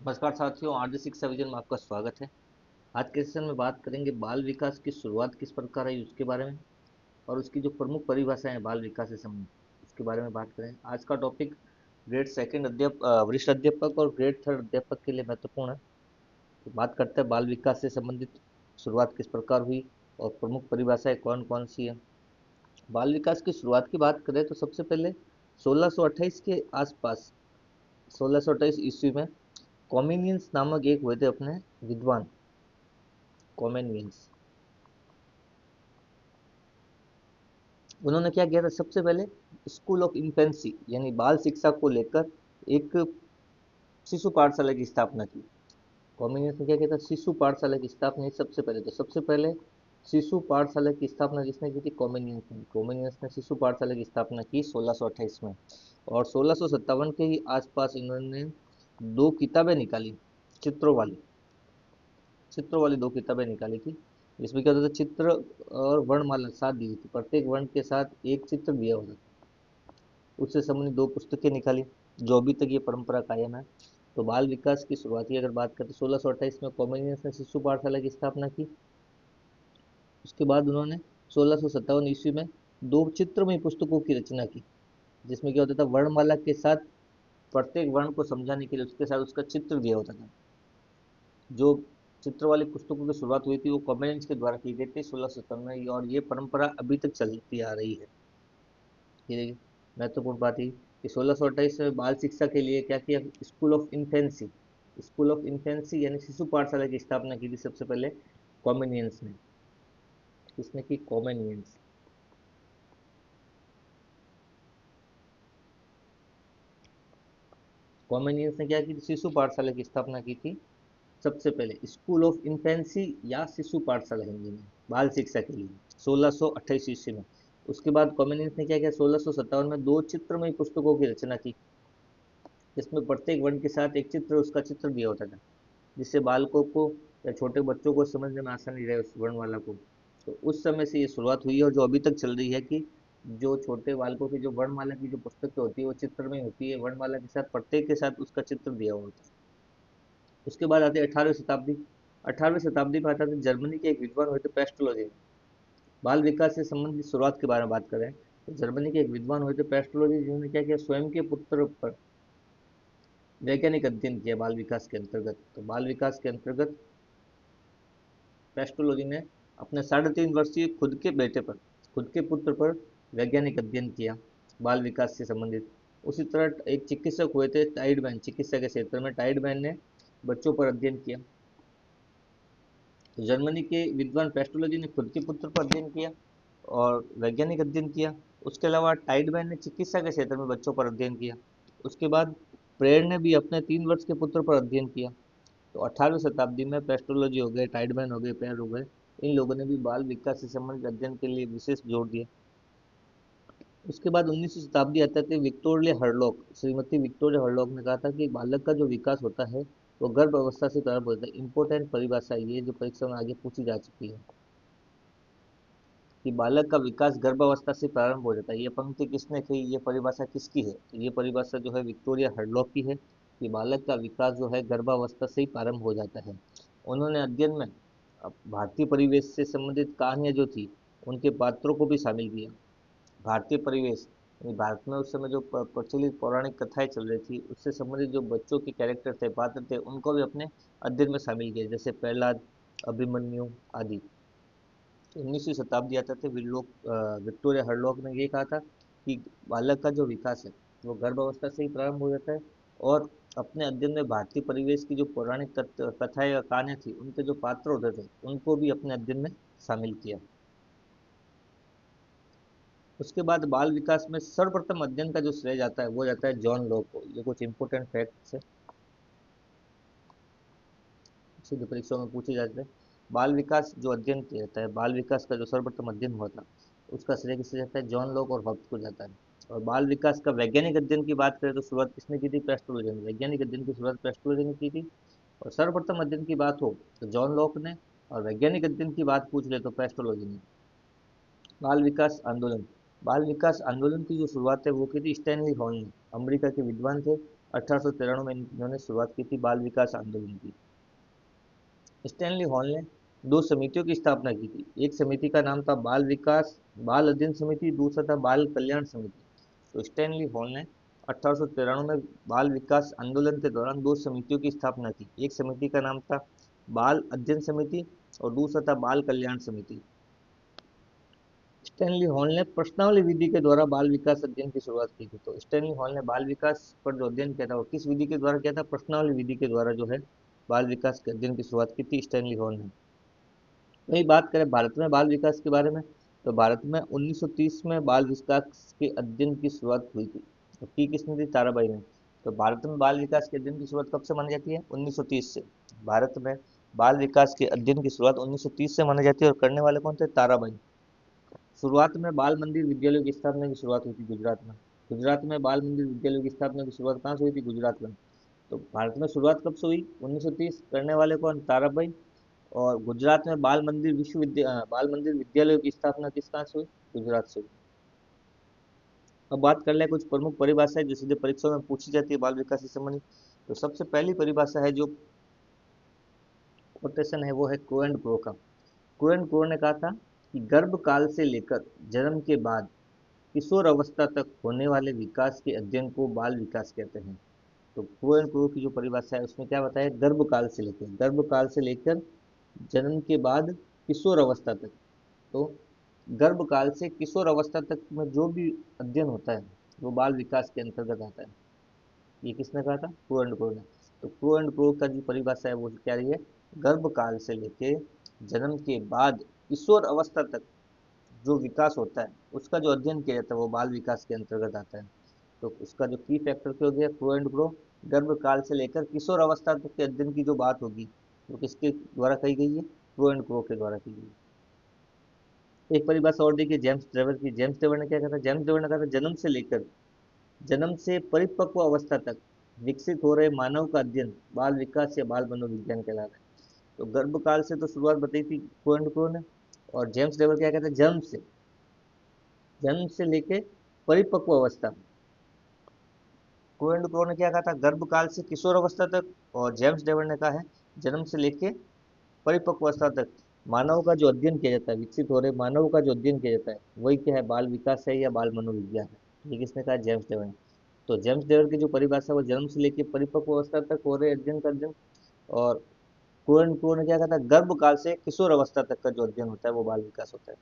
नमस्कार साथियों, आरजे शिक्षा विजन में आपका स्वागत है। आज के सेशन में बात करेंगे बाल विकास की शुरुआत किस प्रकार है उसके बारे में, और उसकी जो प्रमुख परिभाषाएं हैं बाल विकास से संबंधित उसके बारे में बात करें। आज का टॉपिक ग्रेड सेकंड वरिष्ठ अध्यापक और ग्रेड थर्ड अध्यापक के लिए महत्वपूर्ण है। तो बात करते हैं बाल विकास से संबंधित शुरुआत किस प्रकार हुई और प्रमुख परिभाषाएं कौन कौन सी है। बाल विकास की शुरुआत की बात करें तो सबसे पहले 1628 के आसपास, 1628 ईस्वी में कॉमिनियंस नामक एक हुए थे अपने विद्वान। कॉमेनियंस, उन्होंने क्या किया था, सबसे पहले स्कूल ऑफ इन्फेंसी यानी बाल शिक्षा को लेकर एक शिशु पाठशाला की स्थापना की। कॉमिनियंस ने क्या किया था, शिशु पाठशाला की स्थापना सबसे पहले शिशु पाठशाला की स्थापना किसने की थी? कॉमिनियंस ने शिशु पाठशाला की स्थापना की 1628 में। और 1657 के ही आसपास इन्होंने दो किताबें निकाली, चित्रों वाली चित्रों वाली दो किताबें निकाली थी। जिसमें क्या होता था, चित्र और वर्णमाला साथ दी थी, प्रत्येक वर्ण के साथ एक चित्र दिया होता था। उससे संबंधित दो पुस्तकें निकाली, जो अभी तक ये परंपरा कायम है। तो बाल विकास की शुरुआती अगर बात करें तो 1628 में कॉमिनियस ने शिशु पाठशाला की स्थापना की। उसके बाद उन्होंने 1657 ईस्वी में दो चित्रमय पुस्तकों की रचना की, जिसमें क्या होता था, वर्णमाला के साथ प्रत्येक वर्ण को समझाने के लिए उसके साथ उसका चित्र दिया होता था। जो चित्र वाली पुस्तकों की शुरुआत हुई थी वो कॉमेनियस के द्वारा की गई थी 1657 में, और ये परंपरा अभी तक चलती आ रही है। ये देखिए, महत्वपूर्ण बात है कि 1628 में बाल शिक्षा के लिए क्या किया, स्कूल ऑफ इन्फेंसी यानी शिशु पाठशाला की स्थापना की थी सबसे पहले कॉमेनियंस ने। किसने की? कॉमेनियंस। कॉमेनियंस ने क्या की थी, शिशु पाठशाला की स्थापना की थी सबसे पहले, स्कूल ऑफ इन्फेंसी या शिशु पाठशाला हिंदी में, बाल शिक्षा के लिए 1628 ईस्वी में। उसके बाद कॉमेनियंस ने क्या किया, 1657 में दो चित्रमय पुस्तकों की रचना की, जिसमें प्रत्येक वर्ण के साथ एक चित्र, उसका चित्र दिया होता था, जिससे बालकों को या छोटे बच्चों को समझने में आसानी रहे उस वर्णमाला को। तो उस समय से ये शुरुआत हुई है, और जो अभी तक चल रही है कि जो छोटे बालकों की जो वर्णमाला की जो पुस्तकें होती है वो चित्र में होती है, वर्णमाला के साथ प्रत्येक के साथ उसका चित्र दिया हुआ होता है। उसके बाद आती है 18वीं शताब्दी। 18वीं शताब्दी में आता है जर्मनी के एक विद्वान हुए थे पेस्टोलॉजी में। बाल विकास से संबंधित शुरुआत के बारे में बात करें तो जर्मनी के एक विद्वान हुए थे पेस्टोलॉजी, जिन्होंने क्या किया, स्वयं के पुत्र पर वैज्ञानिक अध्ययन किया बाल विकास के अंतर्गत। तो बाल विकास के अंतर्गत पेस्टोलॉजी ने अपने 3.5 वर्षीय खुद के पुत्र पर वैज्ञानिक अध्ययन किया बाल विकास से संबंधित। उसी तरह एक चिकित्सक हुए थे टाइडमैन, चिकित्सा के क्षेत्र में टाइडमैन ने बच्चों पर अध्ययन किया। तो जर्मनी के विद्वान पेस्टोलॉजी ने खुद के पुत्र पर अध्ययन किया और वैज्ञानिक अध्ययन किया। उसके अलावा टाइडमैन ने चिकित्सा के क्षेत्र में बच्चों पर अध्ययन किया। उसके बाद प्रेयर ने भी अपने 3 वर्ष के पुत्र पर अध्ययन किया। तो 18वीं शताब्दी में पेस्टोलॉजी हो गए, टाइडमैन हो गए, पेयर हो गए, इन लोगों ने भी बाल विकास से संबंधित अध्ययन के लिए विशेष जोर दिया। उसके बाद 19वीं शताब्दी आते थे विक्टोरिया हर्लॉक, श्रीमती विक्टोरिया हर्लॉक ने कहा था कि बालक का जो विकास होता है वो गर्भ अवस्था से प्रारंभ होता है। इंपॉर्टेंट परिभाषा ये जो परीक्षा में आगे पूछी जा चुकी है कि बालक का विकास गर्भावस्था से प्रारंभ हो जाता है। ये पंक्ति किसने कही, ये परिभाषा किसकी है? तो ये परिभाषा जो है विक्टोरिया हर्लॉक की है कि बालक का विकास जो है गर्भावस्था से ही प्रारंभ हो जाता है। उन्होंने अध्ययन में भारतीय परिवेश से संबंधित कहानियां जो थी उनके पात्रों को भी शामिल किया। भारतीय परिवेश यानी भारत में उस समय जो प्रचलित पौराणिक कथाएं चल रही थी उससे संबंधित जो बच्चों के कैरेक्टर थे, पात्र थे, उनको भी अपने अध्ययन में शामिल किया, जैसे प्रहलाद, अभिमन्यु आदि। 19वीं शताब्दी आता थे विक्टोरिया हर्लॉक ने ये कहा था कि बालक का जो विकास है वो गर्भावस्था से ही प्रारंभ हो जाता है। और अपने अध्ययन में भारतीय परिवेश की जो पौराणिक कथाएं या कहानियां थी उनके जो पात्र होते थे उनको भी अपने अध्ययन में शामिल किया। उसके बाद बाल विकास में सर्वप्रथम अध्ययन का जो श्रेय जाता है वो जाता है जॉन लॉक को। ये कुछ इंपोर्टेंट फैक्ट्स है, सीधे परीक्षाओं में पूछे जाते हैं। बाल विकास जो अध्ययन किया जाता है, बाल विकास का जो सर्वप्रथम अध्ययन हुआ था उसका श्रेय किसे जाता है? जॉन लॉक और हॉब्स को जाता है। और बाल विकास का वैज्ञानिक अध्ययन की बात करें तो शुरुआत किसने की थी? पेस्टोलॉजी ने। वैज्ञानिक अध्ययन की शुरुआत पेस्टोलॉजी ने की थी। और सर्वप्रथम अध्ययन की बात हो तो जॉन लॉक ने, और वैज्ञानिक अध्ययन की बात पूछ ले तो पेस्टोलॉजी ने। बाल विकास आंदोलन, बाल विकास आंदोलन की जो शुरुआत है वो की थी स्टैनली हॉल ने, अमेरिका के विद्वान थे। 1893 में इन्होंने शुरुआत की थी बाल विकास आंदोलन की। स्टैनली हॉल ने दो समितियों की स्थापना की थी। एक समिति का नाम था बाल अध्ययन समिति, दूसरा था बाल कल्याण समिति। तो स्टैनली हॉल ने 1893 में बाल विकास आंदोलन के दौरान दो समितियों की स्थापना की। एक समिति का नाम था बाल अध्ययन समिति और दूसरा था बाल कल्याण समिति। स्टैनली हॉल ने प्रश्नावली विधि के द्वारा बाल विकास अध्ययन की शुरुआत की थी। तो स्टैनली हॉल ने बाल विकास पर जो अध्ययन किया था वो किस विधि के द्वारा किया था? प्रश्नावली विधि के द्वारा जो है बाल विकास के अध्ययन की शुरुआत की थी स्टैनली हॉल ने। वही बात करें भारत में बाल विकास के बारे में, तो भारत में 1930 में बाल विकास के अध्ययन की शुरुआत हुई थी। तो की किसने थी? ताराबाई ने। तो भारत में बाल विकास के अध्ययन की शुरुआत कब से मानी जाती है? 1930 से। भारत में बाल विकास के अध्ययन की शुरुआत 1930 से मानी जाती है और करने वाले कौन थे? ताराबाई। शुरुआत में बाल मंदिर विद्यालयों की स्थापना की शुरुआत हुई थी गुजरात में। गुजरात में बाल मंदिर विद्यालयों की स्थापना की शुरुआत कहाँ से हुई थी? गुजरात में। तो भारत में शुरुआत कब से हुई? 1930। करने वाले कौन? ताराबाई। और गुजरात में बाल मंदिर विद्यालयों की स्थापना किस कहाँ से हुई? गुजरात से हुई। अब बात कर ले कुछ प्रमुख परिभाषाएं जो सीधे परीक्षाओं में पूछी जाती है बाल विकास से संबंधित। तो सबसे पहली परिभाषा है जो कोटेशन है वो है क्रो एंड क्रो का। क्रो एंड क्रो ने कहा था कि गर्भ काल से लेकर जन्म के बाद किशोर अवस्था तक होने वाले विकास के अध्ययन को बाल विकास कहते हैं। तो क्रो एंड क्रो की जो परिभाषा है उसमें क्या बताया? गर्भ काल से लेकर जन्म के बाद किशोर अवस्था तक। तो गर्भ काल से किशोर अवस्था तक में जो भी अध्ययन होता है वो बाल विकास के अंतर्गत आता है। ये किसने कहा था? क्रो एंड क्रो ने। तो क्रो एंड क्रो का जो परिभाषा है वो क्या रही है? गर्भ काल से लेके जन्म के बाद किशोर अवस्था तक जो विकास होता है उसका जो अध्ययन किया जाता है वो बाल विकास के अंतर्गत आता है। तो उसका जो की फैक्टर क्या हो गया? Crow and crow. गर्भ काल से लेकर किशोर अवस्था तक के अध्ययन की जो बात होगी वो किसके द्वारा कही गई है? क्रो एंड क्रो के द्वारा की गई है। एक परिभाषा और देखिए जेम्स ट्रेवर की। जेम्स ट्रेवर ने क्या कहा था? जेम्स ट्रेवर ने कहा था जन्म से परिपक्व अवस्था तक विकसित हो रहे मानव का अध्ययन बाल विकास या बाल मनोविज्ञान कहलाता है। तो गर्भ काल से तो शुरुआत बताई थी क्रो एंड क्रो ने। और जेम्स ट्रेवर क्या कहते हैं? जन्म से लेके परिपक्व अवस्था। क्रो एंड क्रो ने क्या कहा था? गर्भ काल से किशोर अवस्था तक। और जेम्स डेवर ने कहा है जन्म से लेके परिपक्व अवस्था तक मानव का जो अध्ययन किया जाता है, विकसित हो रहे मानव का जो अध्ययन किया जाता है वही क्या है? बाल विकास है या बाल मनोविज्ञान है। ये किसने कहा? जेम्स डेवर ने। तो जेम्स डेवर की जो परिभाषा है वो जन्म से लेके परिपक्व अवस्था तक हो रहे अध्ययन का अध्ययन। और क्रो एंड क्रो ने क्या कहा था? गर्भ काल से किशोर अवस्था तक का जो अध्ययन होता है वो बाल विकास होता है।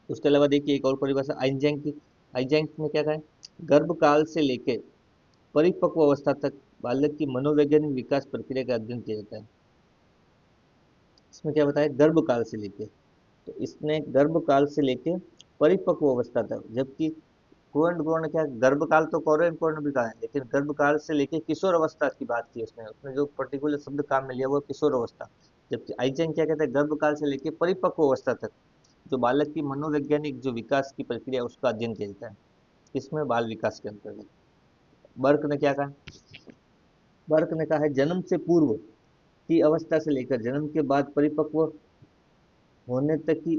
उसके अलावा देखिए एक और परिभाषा आइंजैंग की। आइंजैंग ने क्या कहा है? गर्भ काल से लेके परिपक्व अवस्था तक बालक की मनोवैज्ञानिक विकास प्रक्रिया का अध्ययन किया जाता है। इसमें क्या बताया? गर्भ काल से लेके। तो इसने गर्भ काल से लेके परिपक्व अवस्था तक, जबकि क्रो एंड क्रो ने क्या? गर्भ काल तो क्रो एंड क्रो ने भी कहा है, लेकिन गर्भ काल से लेके किशोर अवस्था की बात की उसने। उसने जो पर्टिकुलर शब्द काम में लिया वो किशोर अवस्था। जबकि आइजन क्या कहता है? गर्भ काल से लेके परिपक्व अवस्था तक जो बालक की मनोवैज्ञानिक जो विकास की प्रक्रिया है, उसका अध्ययन किया जाता है। इसमें बाल विकास के अंतर्गत। बर्क ने क्या कहा? बर्क ने कहा है जन्म से पूर्व की अवस्था से लेकर जन्म के बाद परिपक्व होने तक की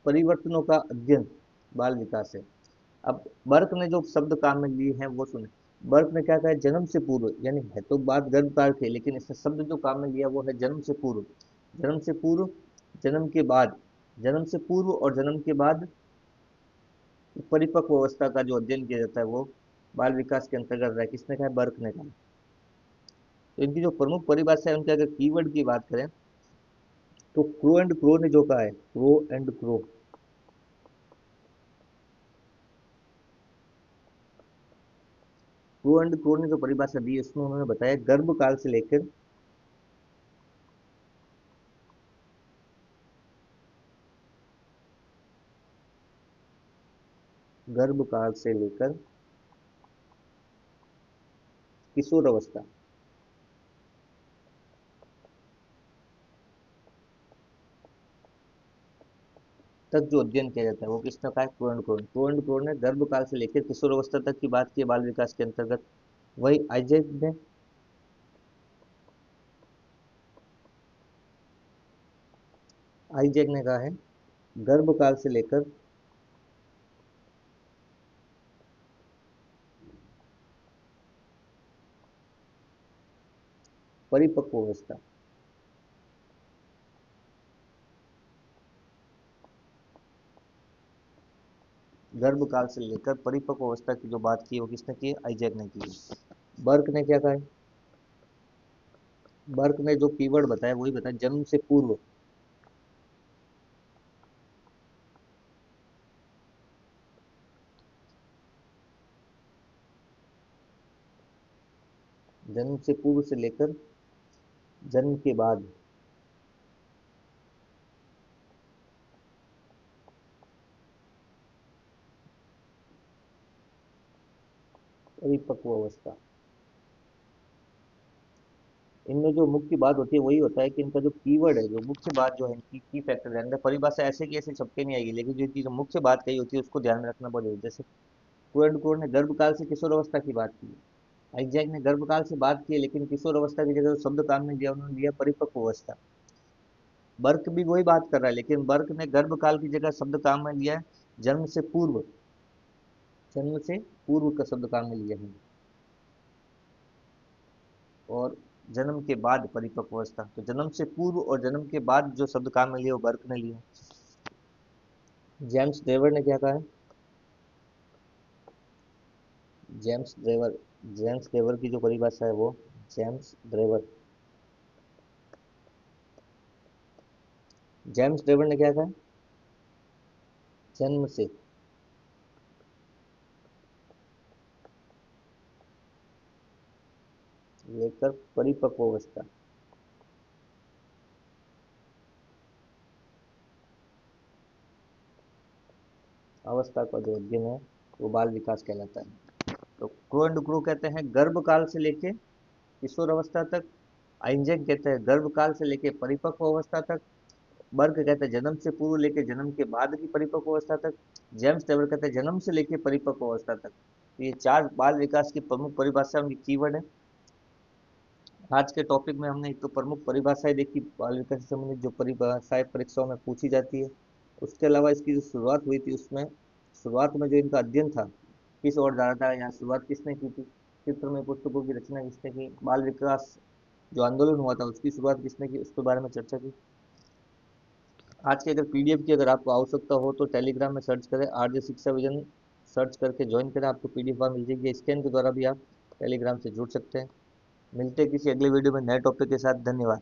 परिवर्तनों का अध्ययन बाल विकास है। अब बर्क ने जो शब्द काम में लिए हैं वो सुने। बर्क ने क्या कहा है? जन्म से पूर्व, यानी है तो बात गर्भकाल की, लेकिन इसने शब्द जो काम में लिया वो है जन्म से पूर्व। जन्म से पूर्व, जन्म के बाद, जन्म से पूर्व और जन्म के बाद परिपक्व अवस्था का जो अध्ययन किया जाता है वो बाल विकास के अंतर्गत रहा है। किसने कहा है? बर्क ने कहा। तो इनकी जो प्रमुख परिभाषा है उनके अगर कीवर्ड की बात करें तो क्रो एंड क्रो ने जो कहा है, crow and crow, crow and crow ने जो परिभाषा दी उसमें उन्होंने बताया गर्भ काल से लेकर गर्भ काल से लेकर किशोर अवस्था तक जो अध्ययन किया जाता है वो किसने कहा है? Crow and crow. Crow and crow ने गर्भ काल से लेकर किशोर अवस्था तक की बात की है बाल विकास के अंतर्गत। वही आइजैक ने कहा है गर्भ काल से लेकर परिपक्व अवस्था। गर्भ काल से लेकर परिपक्व अवस्था की जो बात की है वो किसने की है? आइजैक ने की है। बर्क ने क्या कहा है? बर्क ने जो कीवर्ड बताया वही बताया, जन्म से पूर्व। जन्म से पूर्व से लेकर जन्म के बाद परिपक्व अवस्था। इनमें जो मुख्य बात होती है वही होता है कि इनका जो कीवर्ड है, जो मुख्य बात जो है इनकी की फैक्टर है, अंदर परिभाषा ऐसे की ऐसे छपके नहीं आएगी, लेकिन जो चीज मुख्य बात कही होती है उसको ध्यान में रखना बहुत जरूरी है। जैसे कुरेंट ने गर्भकाल से किशोर अवस्था की बात की है, आइजैक ने गर्भकाल से बात की है, लेकिन किशोर अवस्था की जगह जो शब्द काम में लिया उन्होंने लिया परिपक्व अवस्था। बर्क भी वही बात कर रहा है, लेकिन बर्क ने गर्भकाल की जगह शब्द काम में लिया है जन्म से पूर्व। जन्म से पूर्व का शब्द काम में लिया है, और जन्म के बाद परिपक्व अवस्था। तो जन्म से पूर्व और जन्म के बाद जो शब्द काम में लिया वो बर्क ने लिया। जेम्स ड्रेवर ने क्या कहा है? जेम्स ड्रेवर, जेम्स ड्रेवर की जो परिभाषा है वो, जेम्स ड्रेवर, जेम्स ड्रेवर ने क्या कहा है? जन्म से लेकर परिपक्व अवस्था, अवस्था का जो अध्ययन है वो बाल विकास कहलाता है। तो क्रो एंड क्रू कहते हैं गर्भकाल से लेके किशोर अवस्था तक, आइंजैक कहते हैं गर्भकाल से लेके परिपक्व अवस्था तक, बर्ग कहते हैं जन्म से पूर्व लेके जन्म के बाद की परिपक्व अवस्था तक, जेम्स टेबल कहते हैं जन्म से लेके परिपक्व अवस्था तक। तो ये चार बाल विकास की प्रमुख परिभाषा, उनकी कीवर्ड है। आज के टॉपिक में हमने एक तो प्रमुख परिभाषाएं देखी बाल विकास से संबंधित, जो परिभाषाएं परीक्षाओं में पूछी जाती है। उसके अलावा इसकी जो शुरुआत हुई थी उसमें, शुरुआत में जो इनका अध्ययन था किस ओर जा रहा था, यहाँ शुरुआत किसने की थी, चित्र में पुस्तकों की रचना किसने की, बाल विकास जो आंदोलन हुआ था उसकी शुरुआत किसने की, उसके बारे में चर्चा की। आज की अगर पीडीएफ की अगर आपको आवश्यकता हो तो टेलीग्राम में सर्च करें, आरजे शिक्षा विजन सर्च करके ज्वाइन करें, आपको पीडीएफ वहाँ मिल जाएगी। स्कैन के द्वारा भी आप टेलीग्राम से जुड़ सकते हैं। मिलते हैं किसी अगले वीडियो में नए टॉपिक के साथ। धन्यवाद।